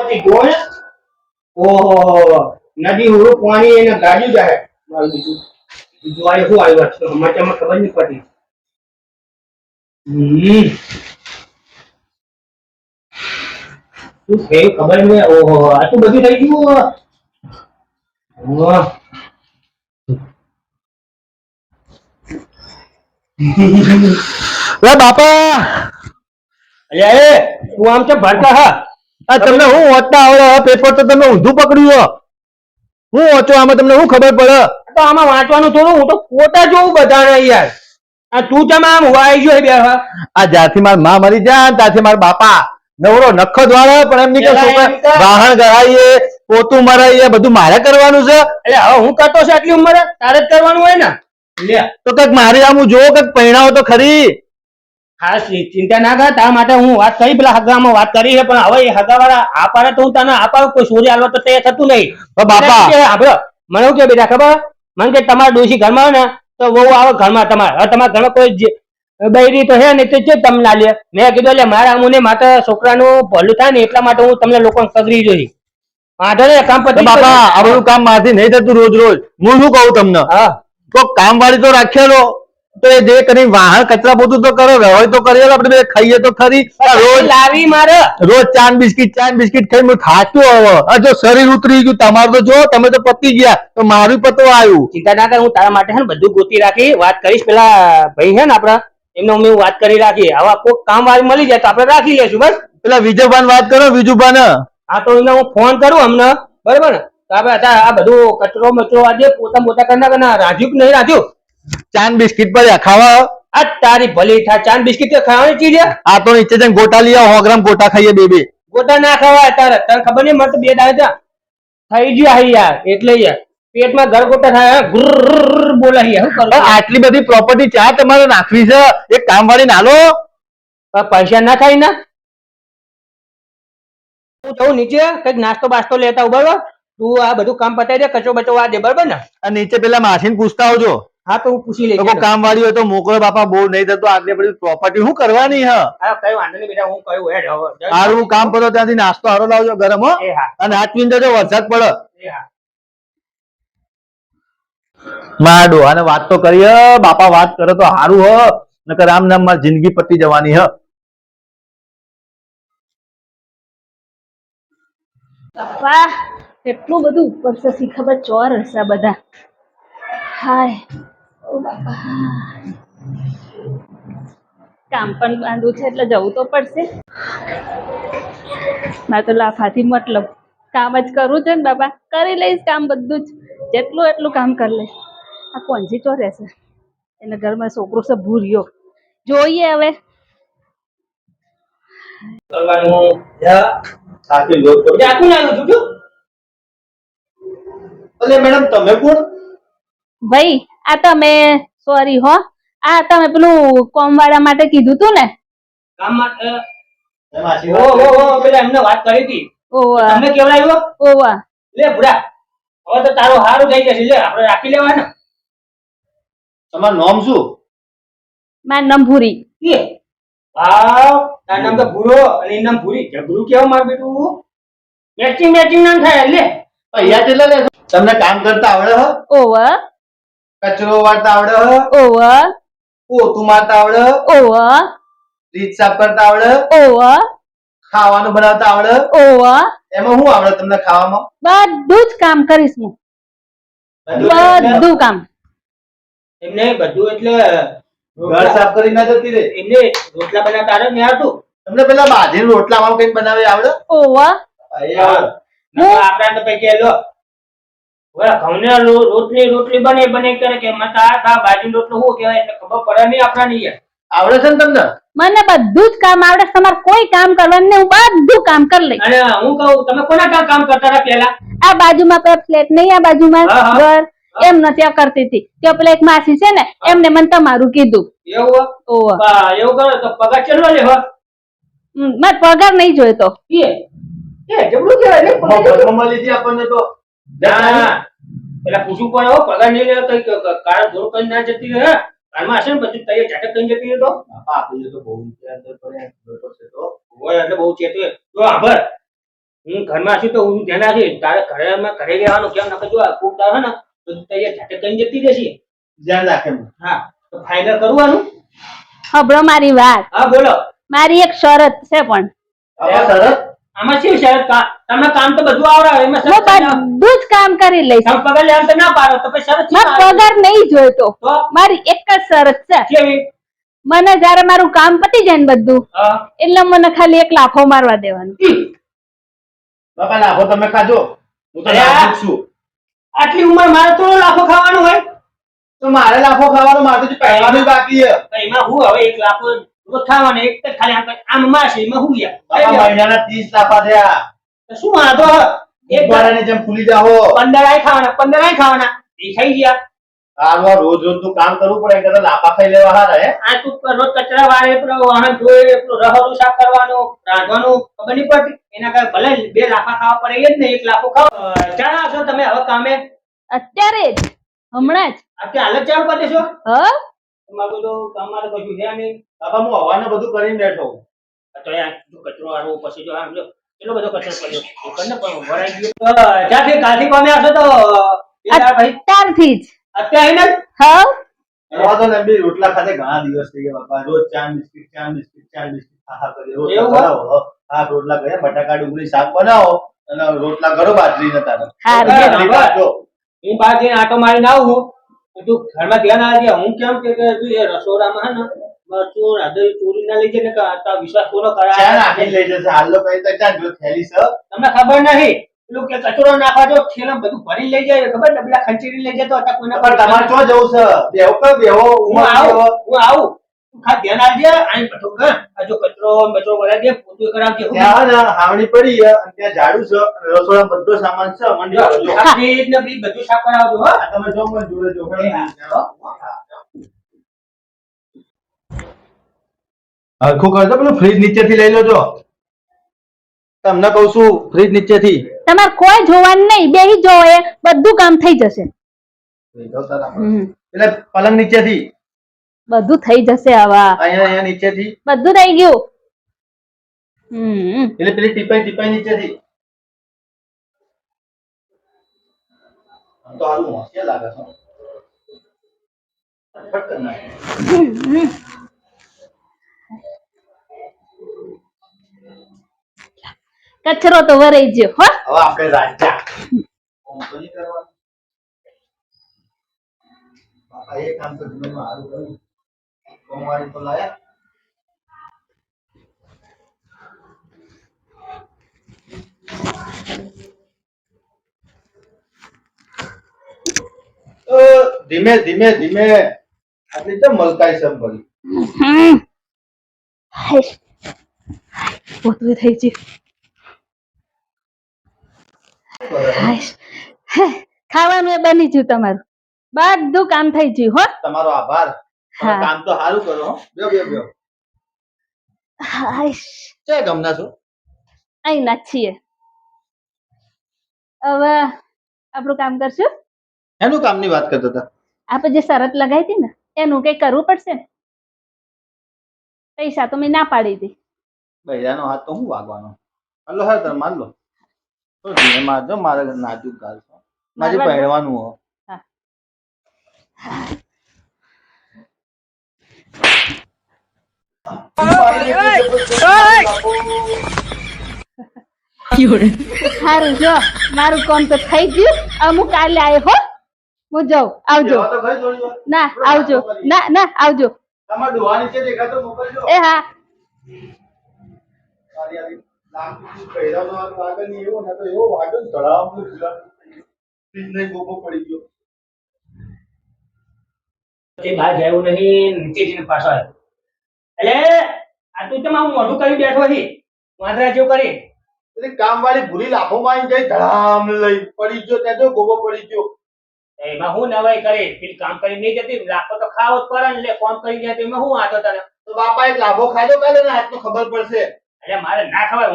સંપત્તિ જો ને ઓહો નદી ઉરું પાણી એને ગાડી જાય મારું બીજું બીજું આ શું આવ્યું છે સમાચારમાં ખબર નહીં પડી શું થયું ખબર નહીં ઓહો આટલું બધું થઈ ગયું ઓહ બાપા અલ્યા એ તું આમ છે ભણતા હા તમને હું વાંચતા આવડે પેપર તો તમે ઊંધું પકડ્યું હું વાંચો આમાં તમને શું ખબર પડે તો આમાં વાંચવાનું થોડું હું તો ફોટા જોઉં બધાને યાર આ તું તમે આમ વાઈ ગયો બે આ જ્યાંથી મારી માં મરી જાય ત્યાંથી મારા બાપા નવરો નખો દ્વારા પણ એમની કે વાહન કરાવીએ પોતું મરાઈએ બધું મારે કરવાનું છે એટલે હવે હું કરતો છે આટલી ઉંમરે તારે જ કરવાનું હોય ને લે તો કઈક મારે આમ જો કઈક પહેણાવો તો ખરી ખાસ ચિંતા ના કર તારા માટે હું વાત કરી પેલા હગામાં વાત કરી છે પણ હવે એ હગાવાળા આ પાડે તો હું તને આપાડું કોઈ સોરી આલવા તો તૈયાર થતું નહીં બાપા આપણે મને શું કે બેટા ખબર મને કે તમારા ડોશી ઘરમાં હોય ને તો બહુ આવે ઘરમાં તમારે તમારા ઘરમાં કોઈ બૈરી તો હે ને તો છે તમને ના લે મેં કીધું એટલે મારા અમુને માતા છોકરાનું ભલું થાય ને એટલા માટે હું તમને લોકોને સગરી જોઈ વાંધો ને કામ પછી બાપા આ બધું કામ મારથી નહીં થતું રોજ રોજ હું શું કહું તમને હા તો કામ વાળી તો રાખેલો તો એ જે કરી વાહન કચરા પોતું તો કરો રહોય તો કરીએ આપણે ખાઈએ તો ખરી રોજ લાવી મારે રોજ ચાન બિસ્કિટ ખાઈ હું થાક્યો હવે આ જો શરીર ઉતરી ગયું તમારું તો જો તમે તો પતી ગયા તો મારું પતવા આવ્યું ચિંતા ના કર હું તારા માટે છે ને બધું ગોતી રાખી વાત કરીશ પેલા ભાઈ છે ને આપડા એમને અમે વાત કરી રાખી હવે કોઈ કામ વાળી મળી જાય તો આપણે રાખી લેશું બસ પેલા વિજયભાન વાત કરો વિજુભાન હા તો એને હું ફોન કરું અમને બરોબર ને તો આપણે અત્યારે આ બધું કચરો મચરો આજે પોતા મોટા કરના રાખ્યું કે નહીં રાખ્યું ચાન બિસ્કિટ પર ખાવા આ તારી ભલી થાય ચાન બિસ્કિટ તો ખાવાની ચીજ આ તો નીચે જઈને ગોટા લઈ આવો 100 ગ્રામ ગોટા ખાઈએ બે ગોટા ના ખવાય તારે તને ખબર નહીં મને તો 2 દાડા થઈ ગયા યાર એટલે યાર પેટમાં ગરગોટા થાય ગુર્ર બોલાય શું કરું આટલી બધી પ્રોપર્ટી ચા તમારે નાખવી છે એક કામ વાળી નાલો પૈસા ના થાય ને હું જઉં નીચે કઈક નાસ્તો બાસ્તો લેતા હું બરોબર તું આ બધું કામ પતાવી દે કચરો બચો આ દે બરોબર ને નીચે પેલા માસીને પૂછતા આવજો હા તો હું પૂછી લઈશ કામ વાળી હોય તો મોકલો બાપા બહુ નહીં થતો આટલી બધી પ્રોપર્ટી શું કરવાની હે કઈ વાંધો નહીં બેટા હું કયું હેડ હવે સારું કામ કરો ત્યાંથી નાસ્તો હારો લાવજો ગરમ હો અને 8 મિનિટ જો વરસાદ પડે માડો અને વાત તો કરીએ બાપા વાત કરે તો સારું હ નકર આમ નામ મારી જિંદગી પતી જવાની હ બાપા એટલું બધું ઉપર છે સી ખબર ચોર હશે બધા હાય ઓ બાપા કામ પણ બાંધવું છે એટલે જવું તો પડશે ના તો લાફાથી મતલબ કામ જ કરવું છે ને બાપા કરી લઈશ કામ બધું જ જેટલું એટલું કામ કરી લઈશ આ કોણજી ચોર રહેશે એના ઘરમાં છોકરો છે ભૂર્યો જોઈએ હવે મેડમ તમે કોણ ભાઈ આ તમે સોરી હો આ તમે પેલું કોમ વાળા માટે કીધું તું ને કામ માટે પેલા એમને વાત કરી હતી ઓવા તમને કેવડાવ્યો ઓવા લે બુડા હવે તો તારું હારું થઈ જશે લે આપણે રાખી લેવાના તમારું નામ શું મારું નામ ભૂરી વાવ તારું નામ તો ભૂરો અને એનું નામ ભૂરી જબરું કેવું માર બેટું મેચિંગ નામ થાય લે અહીંયા કેટલા લે તમને કામ કરતા આવડે હ ઓવા કચરો વાળતા આવડે હ ઓવા પોતું મારતા આવડે ઓવા રીત સાફ કરતા આવડે ઓવા ખાવાનું બનાવતા આવડે ઓવા એમાં શું આવડે તમને ખાવામાં બધું જ કામ કરીશ હું બધું કામ એમને બધું એટલે ઘર સાફ કરી ના જતી રે એમને રોટલા બનાવતા આવડે ને આવડતું તમને પેલા બાજરી રોટલા વાળું કઈક બનાવે આવડે ઓવા આપડા તો પૈકી લો ઘઉંને રોટલી બને કરે કે બાજરી રોટલો શું કહેવાય એટલે ખબર પડે નહીં આપડા નહીં આવડે છે ને તમને મને બધું જ કામ આવડે તમારે કોઈ કામ કરવાનું નહીં હું બધું કામ કરી લઈશ અને હું કહું તમે કોના કામ કરતા હતા પેલા આ બાજુમાં પેલા ફ્લેટ નહીં આ બાજુમાં ઘર એમ ન ત્યાં કરતી હતી ત્યાં પેલા એક માસી છે ને એમને મને તમારું કીધું એવું એવું કરો તો પગાર ચેટલો લેવો મારે પગાર નહીં જોઈતો જબરું કહેવાય ને મમ્મા લીધી આપણને તો પેલા પૂછવું પડે પગાર નહીં લેવો કઈ કારણ થોડું કઈ ના જતી રહે ઘરમાં હશે ને બધું તૈયાર ઝાટક કઈ જતી રહે તો આપણને તો બહુ અંદર પડે તો હોય એટલે બહુ ચેતું તો આભાર હું ઘરમાં છું તો હું ધ્યાન રાખીશ. તારે ઘરે રહેવાનું કેમ નકર જો આ કોક દાડો હે ને તો તૈયાર જાતે કઈ જતી જશે. ધ્યાન રાખે હું. હા તો ફાઇનલ કરવાનું. હબળો મારી વાત. હા બોલો. મારી એક શરત છે પણ આમાં શરત આમાં શું શરત? તમે કામ તો બધું આવડે એમાં હું શરત ના. બધું જ કામ કરી લઈશ. તમે પગાર લેવાનું તો ના પાડો તો પછી શરત શું મારે આવે? પગાર નહીં જોઈતો. તો મારી એક જ શરત છે. કેવી? મને જયારે મારું કામ પતી જાય ને બધું હા એટલે મને ખાલી એક લાફો મારવા દેવાનો. બાપા લાભો તમે ખાજો, હું તો અરે લાભ છું. આટલી ઉંમર મારે તો લાફો ખાવાનું હોય તો મારે લાભો ખાવાનો, મારે તો પહેરવાનું બાકી છે. તો એમાં હું હવે એક લાફો રોજ ખાવાનો એક જ ખાલી આમ મારશે એમાં હું બાપા યાર મહિનાના 30 લાફા થયા. તો શું વાંધો હે? એક ઉંબાડાની જેમ ફૂલી જાઓ. 15 આય ખાવાના 15 આય ખાવાના એ ખાઈ ગયા. આ રોજ રોજ નું કામ કરવું પડે, એટલે લાફા ખાઈ લેવા હારા હે. આ તું રોજ કચરા વાળે પેલો વાહન ધોઈ પેલું રહરું સાફ કરવાનું રાંધવાનું ખબર નહીં પડતી. એના કારણે ભલે 2 લાફા ખાવા પડે એ જ ને એક લાફો ખાવ. ક્યાં આવશો તમે હવે કામે? અત્યારે જ હમણાં જ. અત્યારે હાલત ચાલુ કરી દેશો? હ તમારું તો કામમાં તો કશું છે નહીં. બાપા હું હવાને બધું કરીને બેઠો. તો યાર જો કચરો વાળવો પછી જો આમ જો કેટલો બધો કચરો પડ્યો એ પણ ને પણ ભરાઈ ગયો. જ્યાંથી કાલથી કામે આવશો તો એ યાર ભાઈ અત્યારથી જ. અત્યારે આવીને જ એવા તો ને બી રોટલા ખાતે ઘણા દિવસ થઈ ગયા બાપા. રોજ ચા બિસ્કિટ ખાખા કરીએ. રોટલા એવું? બનાવો, શાક રોટલા કરીએ, બટાકા ડુંગળી શાક બનાવો અને રોટલા કરો બાજરી નતા. હારું. બરાબર. હું બહાર જઈને આટો મારીને આવું તો તું ઘરમાં ધ્યાન આવજે. હું કેમ કે તું એ રસોડામાં હે ને મરચું રાધરી ચોરી ના લઈ જાય ને કે આ વિશ્વાસ કોનો ચા કરાય? નાખી લઈ જશે હાલ તો કઈ તો ચા જો થેલી છે. તમને ખબર નહીં પેલું કે કચરો નાખવા જો થેલા બધું ભરી લઈ જાય ખબર ને પેલા ખંચેરી લઈ જતો હતા કોઈના પણ તમારે ચો જવું છે? બેહો કે બેહો હું ઉંમર આવું તું ખાસ ધ્યાન આપજે. આઈ બધું કર આ જો કચરો બચરો ભરાઈ દે પોતું કરાવજે. ત્યાં હે ને હાવણી પડી છે અને ત્યાં ઝાડુ છે અને રસોડામાં બધો સામાન છે. મંડી આવજો. આ ફ્રીજ ને બ્રીજ બધું સાફ કરાવજો હો. આ તમે જો મને જોડે જો. હરખું કરજો, પેલું ફ્રીજ નીચેથી લઈ લેજો. તમને કહું છું ફ્રીજ નીચેથી. તમારે કોઈ જોવાનું નહીં, બેહી જોવો એ બધું કામ થઈ જશે. એટલે પલંગ નીચેથી, બધું થઈ જશે હવે. અહીંયા નીચેથી, બધું થઈ ગયું. એટલે પેલી ટીપાઈ નીચેથી. આમ તો હારું હોશિયાર લાગે છે. ફટ કરી નાખે. કચરો તો વરાઈ ગયો હો. હવે આપણે રાજા કોમ તો નહીં કરવાનું. બાપા એ કામ તો જીવનમાં હારું કર્યું. કોમવાળી તો લાયા. ધીમે ધીમે ધીમે આટલી તો મલકાઈ સમ ભરી. બધું થઈ ગયું. ખાવાનું એ બની ગયું તમારું. બધું કામ થઈ ગયું હો. તમારો આભાર. હા. કામ તો સારું કરો હો. બેહો. ચે ગમના છો? અહીં ના છીએ. હવે આપણું કામ કરશું. એનું કામની વાત કરતા હતા. આપણે જે શરત લગાવી હતી ને એનું કઈ કરવું પડશે ને. પૈસા તો મેં ના પાડી હતી. બૈરાનો હાથ તો હું વાગવાનો. હલો હર તર માર લો. તો ધીમે મારજો, મારે નાજુક ગાલ છો. મારે મારવા દો. પહેરવાનું હો. હા. સારું જો મારું કામ તો થઈ ગયું. અમુક કાલે આવ્યો હો. હું જાઉં. આવજો. બેહો તો ખરી થોડી વાર. ના આવજો. ના આવજો. તમારા ડોહા નીચે દેખાતો મોકલજો. એ હા. લાગતું પહેરાનો હાથ વાગે ને એવો ને તો એવો વાગ્યો ને ધડામ નહીં ગોપો પડી ગયો. તે બહાર ગયું નહીં નીચે જઈને પાછો આવ્યો. એટલે આ તું કેમ આવું મોઢું કરી બેઠો છે વાંદરા જેવું કરી? એટલે કામવાળી ભૂરી લાફોમાં આવીને જઈ ધડામ લઈ પડી ગયો. ત્યાં જો ગોપો પડી ગયો. એમાં હું નવાઈ કરે પેલી કામ કરી નહીં જતી લાખો તો ખાવો જ પડે ને. એટલે કોમ કરી જાય તો એમાં હું આતો તને? તો બાપા એક લાભો ખાધો કાલે ને આજ તો ખબર પડશે. એટલે મારે ના ખવાય.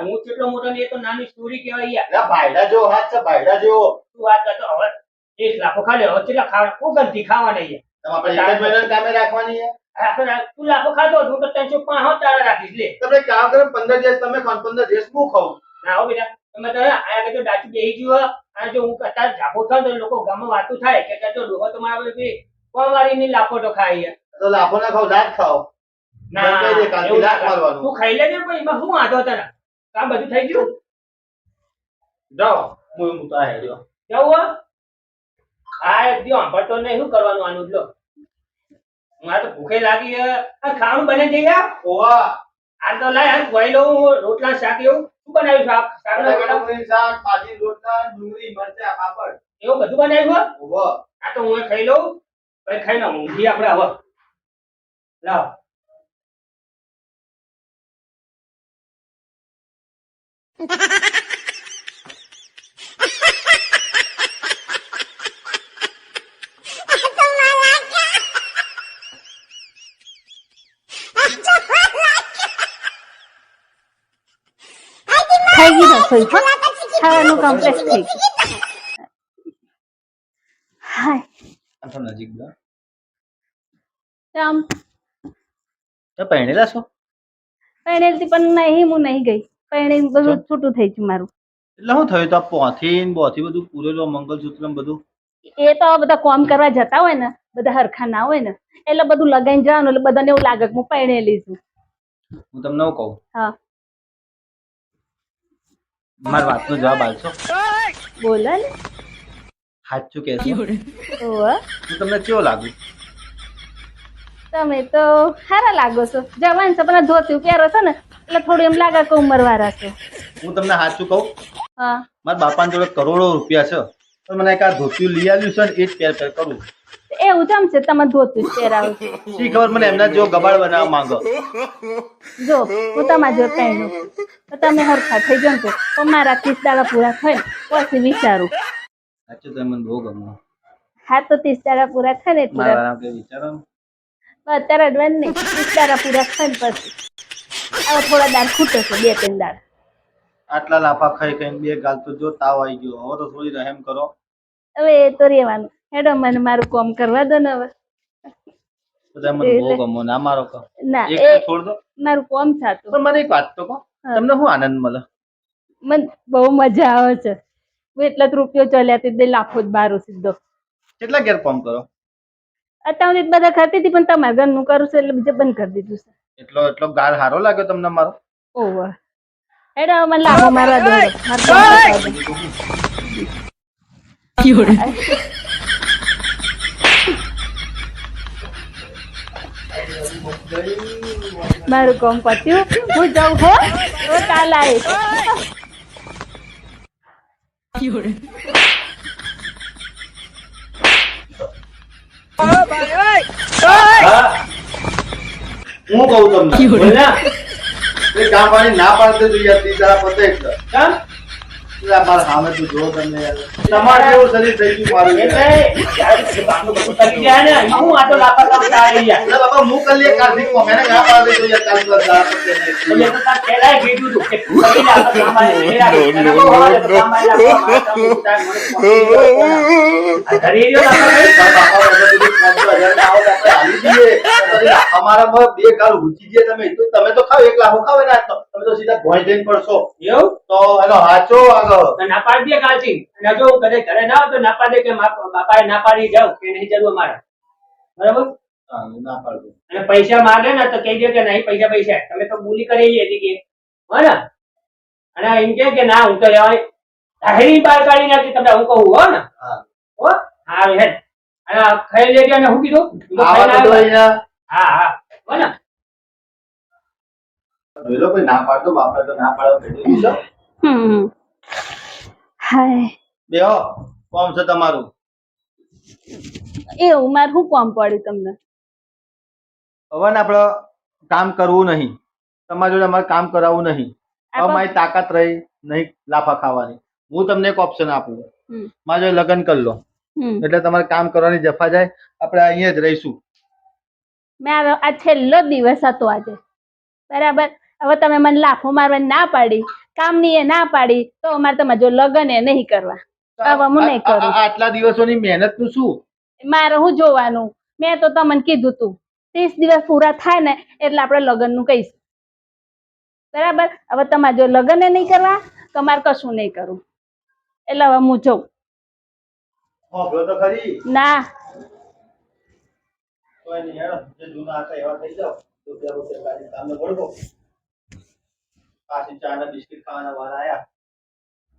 હું કેટલો મોટો ને એ તો નાની સ્ટોરી કહેવાય યાર. એટલે ભાઈડા જેવો હાથ છે, ભાઈડા જેવો. તું વાત કરતો હવે 1 લાખો ખાલે હવે કેટલા ખાવા ઉગરથી ખાવાના યાર. તમારે એક જ મહિનાના કામે રાખવાની છે. તું લાખો ખાધો હું તો 305 તારા રાખીશ લે. તમે કામ કરો 15 દિવસ તમે ખાઓ, 15 દિવસ હું ખાઉં. ના હો બેટા તમે તો આયા કે તો ડાચી બેહી ગયો અને જો હું અત્યારે જાગો થાઉં તો લોકો ગામમાં વાતો થાય કે જો ડોહો તો મારા પેલી કોવારીની લાપોટો ખાઈ છે. તો લાફો ના ખાવ દાંત ખાઓ ના કહી દે કાલથી એવું ના લાત મારવાનું. તું ખાઈ લેજે પણ એમાં શું વાંધો તને કામ બધું થઈ ગયું જાઓ હું તો આ હેડ્યો કેવું હો? હા જો સાંભળતો નહીં શું કરવાનું આનું જ લો મારે તો ભૂખે લાગી છે આ ખાવાનું બને છે યાર ઓવા આ તો લાય આ ખવાઈ લઉં રોટલા શાક એવું શું બનાવ્યું શાક શાક શાક ભાજી રોટલા ડુંગળી મરચા પાપડ એવું બધું બનાવ્યું હો? ઓવા આ તો હું ખાઈ લઉં પછી ખાઈ ના ઊંઘી આપણે હવે લાવ થઈ ગઈ રસોઈ હો ખાવાનું કમ્પ્લીટ થઈ ગયું હાય આ તો નજીક ગયો આમ તો પહેણેલા છો પહેણેલથી પણ નહીં હું નહીં ગઈ પહેણી બધું છૂટું થઈ ગયું મારું એટલે શું થયું તો પોથી ને બોથી બધું પૂરેલું મંગલસૂત્ર ને બધું એ તો બધા કોમ કરવા જતા હોય ને બધા હરખા ના હોય ને એટલે બધું લગાઈને જવાનું એટલે બધાને એવું લાગે કે હું પહેણેલી છું હું તમને એવું કહું હા મારી વાતનો જવાબ આપશો બોલો ને સાચું કહેશો ઓવે. હું તમને કેવો લાગુ તમે તો સારા લાગો છો જવાન છો પણ આ ધોતિયું પહેરો છો ને એટલે થોડું એમ લાગે કે ઉંમરવાળા છો હું તમને સાચું કહું હા મારા બાપાની જોડે કરોડો રૂપિયા છે પણ મને એક આ ધોતિયું લઈ આવ્યું છે ને એ જ પહેર પહેર કરું એવું જમ છે તમે ધોતિયું જ પહેરાવો છો શી ખબર મને એમના જેવો ગબાડ બનાવવા માંગો જો હું તમારા જોડે પહેરું તો તમે હરખા થઈ જાવ છો તો મારા 30 દાડા પૂરા થાય ને પછી વિચારું સાચું તો મને બહુ ગમ્યું હા તો 30 દાડા પૂરા થાય ને એટલે મારા વાળા કઈ વિચારો ને. અત્યારે અડવાન નહીં 30 દાડા પૂરા થાય ને પછી હવે થોડા દાળ ખૂટે છે 2-3 દાળ આટલા લાફા ખાઈ ખાઈને બે ગાલ તો જો તાવ આવી ગયો હવે તો થોડી રહેમ કરો હવે એ તો રહેવાનું હેડો મને મારું કામ કરવા દો ને હવે બધા મને બહુ ગમો ના મારો કહો ના એક એ તો છોડ દો મારું કામ થતું પણ મને એક વાત તો કહો તમને શું આનંદ મળે મને બહુ મજા આવે છે હું એટલા જ રૂપિયો ચાલ્યા તે લાખો જ બારો સીધો કેટલા ઘેર કામ કરો અત્યારે બધા ખાતી હતી પણ તમારા ઘરનું કરું છું એટલે બીજે બંધ કરી દીધું છે એટલો એટલો ગાળ સારો લાગ્યો તમને મારો ઓવર હેડો હવે મને લાભો મારવા દો હેડો. મારું કામ પતાવી દો. મારું કામ પત્યું હું જાઉં હો તો કાલ આવીશ હું કહું તમને બોલ ના એ કામ વાળી ના પાડते તો યાર 30 દાડા પતે જ કેમ? એટલે મારા સામે તું જો તમને યાર તમારે જેવું શરીર થઈ ગયું મારું એટલે યાર. જ્યારે બાપનું બધું કરી ગયા ને એમાં હું આ તો લાપરવાહી આવી ગયા એટલે બાપા હું કરી લે કાર્તિક માં મેને ના પાડી તો યાર કાલ plus દાડા પતે એટલે નહીં. તો તાર પહેલાય કીધું હતું કે તું કરી લે, આપણે કામ આવીને ફેરા. અને બહુ હવારે તો કામ આવીને આપણો માથા ઊંચું થાય, મને પહોંચી ગયો. આ ધરી રહ્યો લાપરવાહી. તારા બાપા વગર બધું 5,000 ના આવે તો આપણે હાલી જઈએ. પછી અમારામાં બે ગાલ ઊંચી ગયા તમે તમે તો ખાવ એક લાખો ખાવ ને આજ તો તમે તો સીધા ભોંય જઈને પડશો એવું? તો એનો હાચો આગળ તો ના પાડી દે કાલથી. અને જો હું કદાચ ઘરે ના આવું તો ના પાડે કે બાપાએ ના પાડી જાઉં કે નહીં જરૂર મારે. બરાબર? હા, ના પાડજો અને પૈસા માંગે ને તો કહી દે કે નહીં પૈસા પૈસા તમે તો બોલી કરી હતી કે હો ને અને એમ કે ના હું તો રહેવાય ધારી બહાર કાઢી નાખી તમને હું કહું હો ને હા હો હા હેડ અને આ ખાઈ લેજો અને હું કીધું હું તો આવા ખાઈને તો આવ્યો. અહીંયા હા હા હો ને જોઈ લો કોઈ ના પાડતો બાપા તો ના પાડો બેઠી છો હમ હાય બેહો કોમ છે તમારું એવું મારે શું કામ પડ્યું તમને હવે ને આપણે કામ કરવું નહીં તમારી જોડે અમારે કામ કરાવવું નહીં હવે આપો. મારી તાકાત રહી નહીં લાફા ખાવાની હું તમને એક ઓપ્શન આપું હમ. મારા જોડે લગ્ન કરી લો હમ. એટલે તમારે કામ કરવાની જફા જાય આપણે અહીંયા જ રહીશું મારો આ છેલ્લો દિવસ હતો આજે બરાબર હવે તમે મને લાફો મારવાની ના પાડી કામની એ ના પાડી તો અમારે તમારે જો લગન એ નહીં કરવા હવે હું નહીં કરું આટલા દિવસોની મહેનત નું શું મારે હું જોવાનું મેં તો તમને કીધું તું 30 દિવસ પૂરા થાય ને એટલે આપણે લગ્નનું કહીશું બરાબર હવે તમારે જો લગ્ન એ નહીં કરવા કે મારે કશું નહીં કરું, એટલે હવે હું જઉં. હોભળો તો ખરી. ના કોઈ નહીં હેડો, જે જૂના હતા એવા થઈ જાઓ. રૂપિયા કાઢી સામે ભરવો. પાછી ચા ને બિસ્કિટ ખાવાના વાર આયા.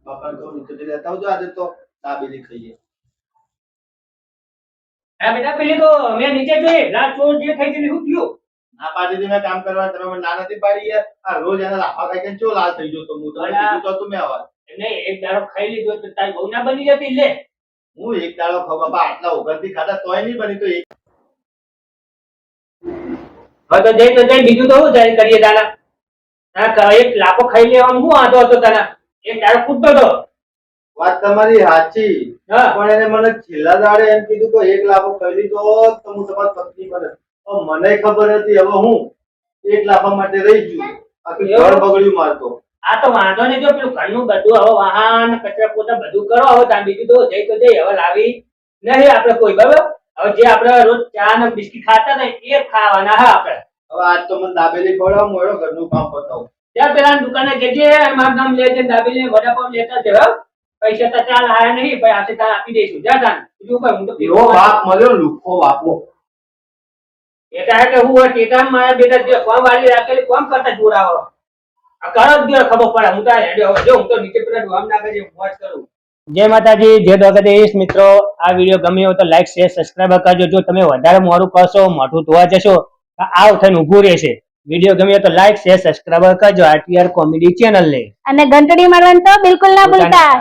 બાપા તો નીચે લેતા આવજો, આજે તો દાબેલી ખાઈએ. હા બેટા પેલી તો મેં નીચે જોઈ લાલ ચોર જે થઈ ગઈ શું થયું? આ પાર્ટી મેં કામ કરવા તમે મને ના નથી પાડી યાર. આ રોજ એના લાફા ખાઈ ખાઈને ચો લાલ થઈ ગયો તો હું તમને કીધું તો તું મેં અવાજ. નહીં એક દાડો ખાઈ લીધો તો તારી બહુ ના બની જતી લે. હું એક દાડો ખાવ બાપા, આટલા ઉગરથી ખાધા તોય નહીં બની તો એક. હવે તો જઈ બીજું તો શું જાય કરીએ તારા? હા એક લાફો ખાઈ લેવાનું શું વાંધો હતો તારા? એક દાડો કૂદતો હતો. વાત તમારી સાચી, હા. પણ એને મને છેલ્લા દાડે એમ કીધું કે એક લાફો ખાઈ લીધો તો હું તમારી પત્ની બને. તો મને ખબર હતી હવે હું એક લાફા માટે રહી ગયું, આખું ઘર બગડ્યું મારતો. આ તો વાંધો નહીં, જો પેલું ઘરનું બધું હવે વાહન કચરા પોતા બધું કરો. હવે ત્યાં બીજું તો જઈ હવે લાવી નહીં આપણે કોઈ, બરાબર? હવે જે આપણે રોજ ચા ને બિસ્કિટ ખાતા હતા એ ખાવાના હા આપણે. હવે આજ તો મને દાબેલી ખવડાવો, મોડો ઘરનું કામ પતાવું. ત્યાં પેલા દુકાને જજે, મારું નામ લેજે, દાબેલી વડાપાવ લેતા જજો. પૈસા તો ચાલ આયા નહીં, પછી આપણે ત્યાં આપી દઈશું. જા તાન બીજું કઈ હું તો એવો બાપ મળ્યો લુખો બાપો. એટલે કે હું ટેટા મારા બેટા જે કોમ વાળી રાખેલી કોમ કરતા જોડાવો આ કરો જ દે ખબર પડે. હું તો હેડ્યો હવે જો હું તો નીચે પેલા ડોમ નાખે છે મોજ કરું. જય માતાજી, જય દ્વારકાધીશ. મિત્રો આ વિડીયો ગમ્યો હોય તો લાઈક શેર સબસ્ક્રાઇબ કરજો. જો તમે વધારે મોડું કરશો, મોઢું ધોવા જશો, આવ થઈને ઊભું રહેશે. વિડીયો ગમ્યો તો લાઈક શેર સબસ્ક્રાઇબ કરજો આરટીઆર કોમેડી ચેનલ ને, અને ઘંટડી મારવાનું તો બિલકુલ ના ભૂલતા.